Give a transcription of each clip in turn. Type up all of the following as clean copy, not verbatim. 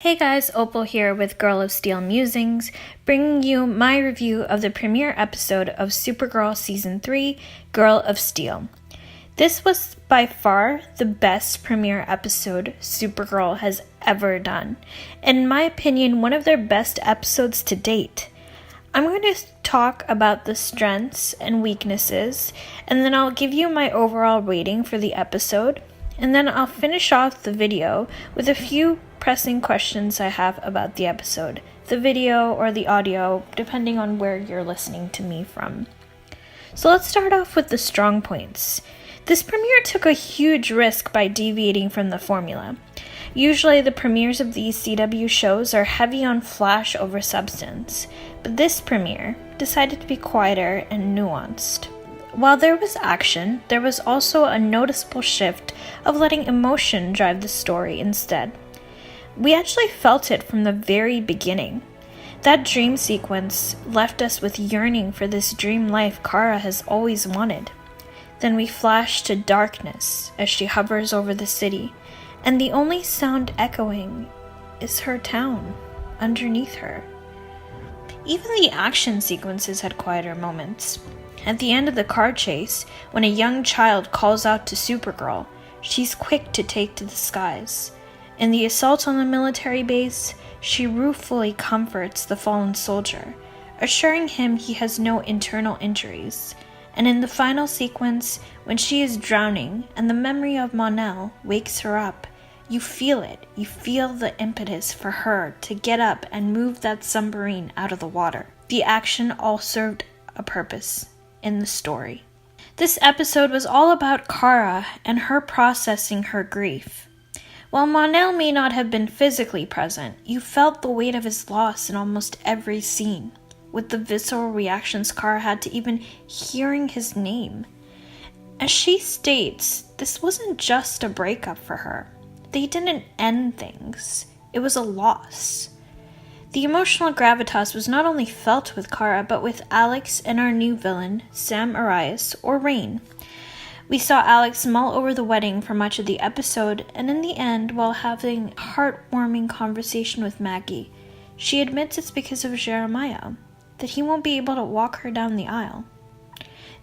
Hey guys, Opal here with Girl of Steel Musings, bringing you my review of the premiere episode of Supergirl Season 3, Girl of Steel. This was by far the best premiere episode Supergirl has ever done. In my opinion, one of their best episodes to date. I'm going to talk about the strengths and weaknesses, and then I'll give you my overall rating for the episode, and then I'll finish off the video with a few pressing questions I have about the episode, the video or the audio, depending on where you're listening to me from. So let's start off with the strong points. This premiere took a huge risk by deviating from the formula. Usually the premieres of these CW shows are heavy on flash over substance, but this premiere decided to be quieter and nuanced. While there was action, there was also a noticeable shift of letting emotion drive the story instead. We actually felt it from the very beginning. That dream sequence left us with yearning for this dream life Kara has always wanted. Then we flash to darkness as she hovers over the city, and the only sound echoing is her town underneath her. Even the action sequences had quieter moments. At the end of the car chase, when a young child calls out to Supergirl, she's quick to take to the skies. In the assault on the military base, she ruefully comforts the fallen soldier, assuring him he has no internal injuries. And in the final sequence, when she is drowning and the memory of Mon-El wakes her up, you feel it. You feel the impetus for her to get up and move that submarine out of the water. The action all served a purpose in the story. This episode was all about Kara and her processing her grief. While Mon-El may not have been physically present, you felt the weight of his loss in almost every scene, with the visceral reactions Kara had to even hearing his name. As she states, this wasn't just a breakup for her. They didn't end things. It was a loss. The emotional gravitas was not only felt with Kara, but with Alex and our new villain, Sam Arias, or Rain. We saw Alex mull over the wedding for much of the episode, and in the end, while having a heartwarming conversation with Maggie, she admits it's because of Jeremiah, that he won't be able to walk her down the aisle.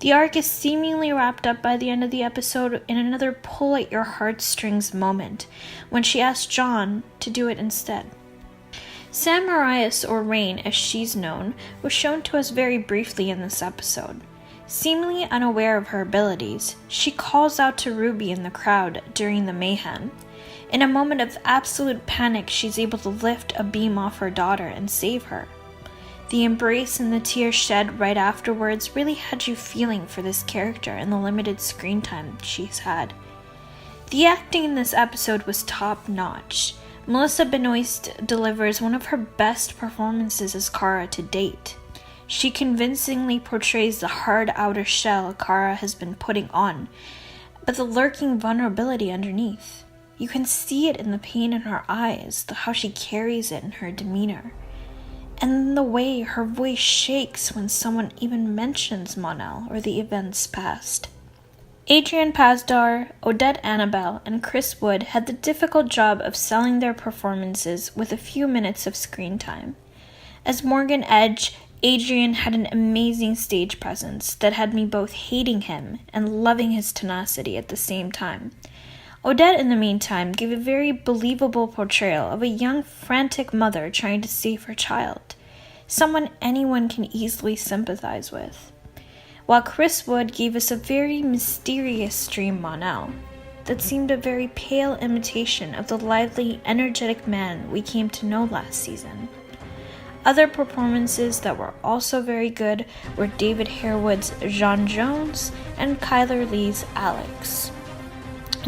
The arc is seemingly wrapped up by the end of the episode in another pull at your heartstrings moment, when she asks John to do it instead. Sam Arias, or Rain as she's known, was shown to us very briefly in this episode. Seemingly unaware of her abilities, she calls out to Ruby in the crowd during the mayhem. In a moment of absolute panic, she's able to lift a beam off her daughter and save her. The embrace and the tears shed right afterwards really had you feeling for this character in the limited screen time she's had. The acting in this episode was top-notch. Melissa Benoist delivers one of her best performances as Kara to date. She convincingly portrays the hard outer shell Kara has been putting on, but the lurking vulnerability underneath. You can see it in the pain in her eyes, how she carries it in her demeanor, and the way her voice shakes when someone even mentions Mon-El or the events past. Adrian Pasdar, Odette Annabelle, and Chris Wood had the difficult job of selling their performances with a few minutes of screen time. As Morgan Edge, Adrian had an amazing stage presence that had me both hating him and loving his tenacity at the same time. Odette, in the meantime, gave a very believable portrayal of a young, frantic mother trying to save her child, someone anyone can easily sympathize with. While Chris Wood gave us a very mysterious dream Mon-El that seemed a very pale imitation of the lively, energetic man we came to know last season. Other performances that were also very good were David Harewood's John Jones and Kyler Lee's Alex.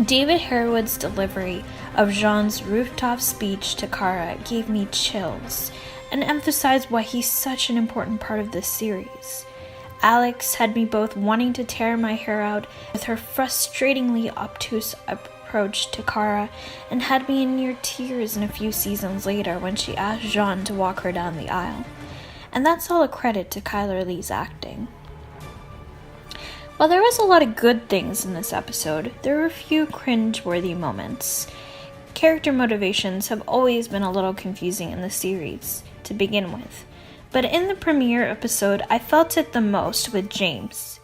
David Harewood's delivery of Jean's rooftop speech to Kara gave me chills and emphasized why he's such an important part of this series. Alex had me both wanting to tear my hair out with her frustratingly obtuse approach to Kara, and had me in near tears in a few seasons later when she asked Jean to walk her down the aisle. And that's all a credit to Kyler Lee's acting. While there was a lot of good things in this episode, there were a few cringe-worthy moments. character motivations have always been a little confusing in the series to begin with, but in the premiere episode, I felt it the most with James.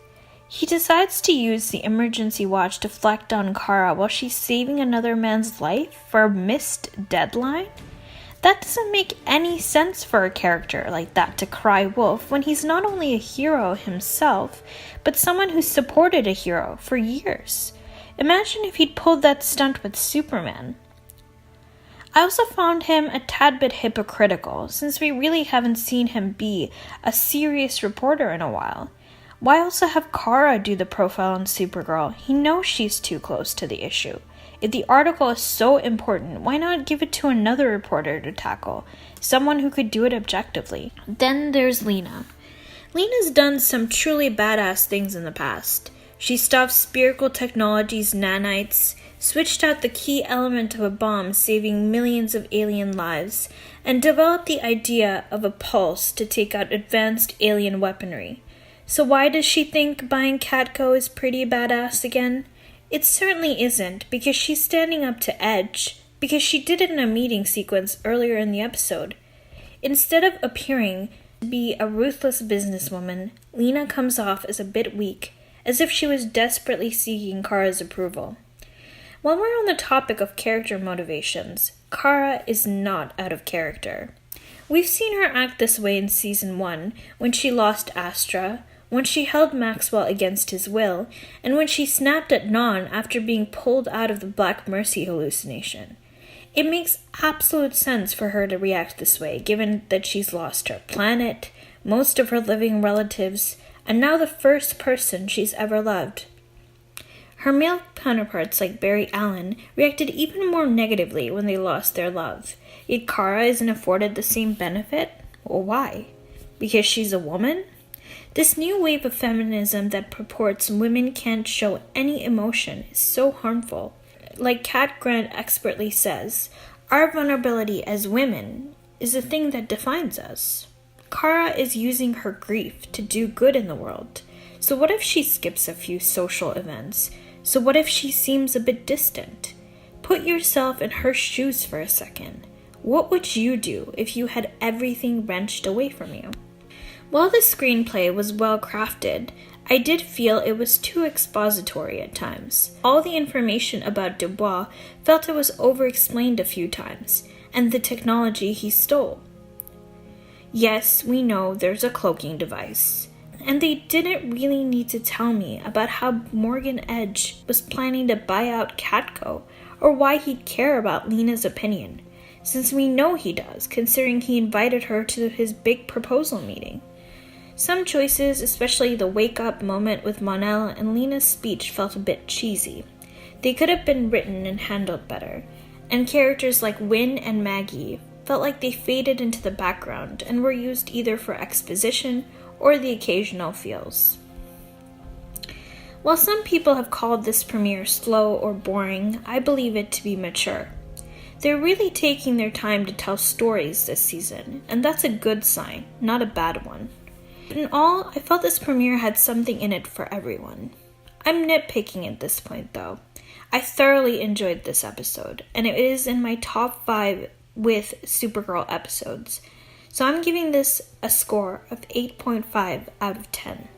He decides to use the emergency watch to deflect on Kara while she's saving another man's life for a missed deadline? That doesn't make any sense for a character like that to cry wolf when he's not only a hero himself, but someone who's supported a hero for years. Imagine if he'd pulled that stunt with Superman. I also found him a tad bit hypocritical, since we really haven't seen him be a serious reporter in a while. Why also have Kara do the profile on Supergirl? He knows she's too close to the issue. If the article is so important, why not give it to another reporter to tackle? Someone who could do it objectively. Then there's Lena. Lena's done some truly badass things in the past. She stopped Spherical Technologies' nanites, switched out the key element of a bomb saving millions of alien lives, and developed the idea of a pulse to take out advanced alien weaponry. So why does she think buying Catco is pretty badass again? It certainly isn't, because she's standing up to Edge, because she did it in a meeting sequence earlier in the episode. Instead of appearing to be a ruthless businesswoman, Lena comes off as a bit weak, as if she was desperately seeking Kara's approval. While we're on the topic of character motivations, Kara is not out of character. We've seen her act this way in Season 1, when she lost Astra, when she held Maxwell against his will, and when she snapped at Non after being pulled out of the Black Mercy hallucination. It makes absolute sense for her to react this way, given that she's lost her planet, most of her living relatives, and now the first person she's ever loved. Her male counterparts like Barry Allen reacted even more negatively when they lost their love. Yet Kara isn't afforded the same benefit? Well, why? Because she's a woman? This new wave of feminism that purports women can't show any emotion is so harmful. Like Kat Grant expertly says, our vulnerability as women is the thing that defines us. Kara is using her grief to do good in the world. So what if she skips a few social events? So what if she seems a bit distant? Put yourself in her shoes for a second. What would you do if you had everything wrenched away from you? While the screenplay was well crafted, I did feel it was too expository at times. All the information about Dubois felt it was over-explained a few times, and the technology he stole. Yes, we know there's a cloaking device, and they didn't really need to tell me about how Morgan Edge was planning to buy out Catco, or why he'd care about Lena's opinion, since we know he does, considering he invited her to his big proposal meeting. Some choices, especially the wake-up moment with Mon-El and Lena's speech, felt a bit cheesy. They could have been written and handled better, and characters like Wynn and Maggie felt like they faded into the background and were used either for exposition or the occasional feels. While some people have called this premiere slow or boring, I believe it to be mature. They're really taking their time to tell stories this season, and that's a good sign, not a bad one. In all, I felt this premiere had something in it for everyone. I'm nitpicking at this point, though. I thoroughly enjoyed this episode, and it is in my top 5 with Supergirl episodes, so I'm giving this a score of 8.5 out of 10.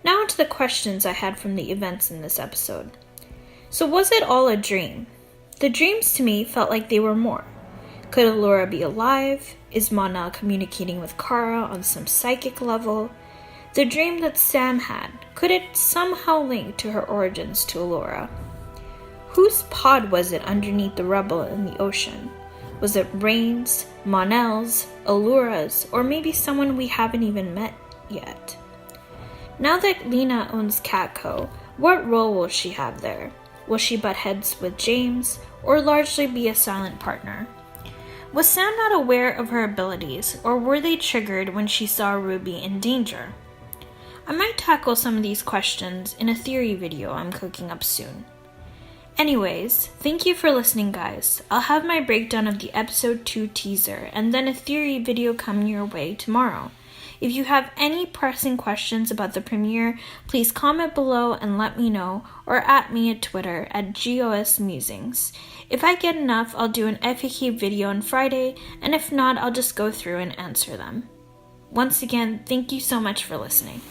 Now to the questions I had from the events in this episode. So was it all a dream? The dreams to me felt like they were more. Could Allura be alive? Is Mon-El communicating with Kara on some psychic level? The dream that Sam had, could it somehow link to her origins to Allura? Whose pod was it underneath the rubble in the ocean? Was it Rain's, Mon-El's, Allura's, or maybe someone we haven't even met yet? Now that Lena owns Catco, what role will she have there? Will she butt heads with James, or largely be a silent partner? Was Sam not aware of her abilities, or were they triggered when she saw Ruby in danger? I might tackle some of these questions in a theory video I'm cooking up soon. Anyways, thank you for listening, guys. I'll have my breakdown of the episode 2 teaser and then a theory video coming your way tomorrow. If you have any pressing questions about the premiere, please comment below and let me know, or at me at Twitter at GOS Musings. If I get enough, I'll do an FAQ video on Friday, and if not, I'll just go through and answer them. Once again, thank you so much for listening.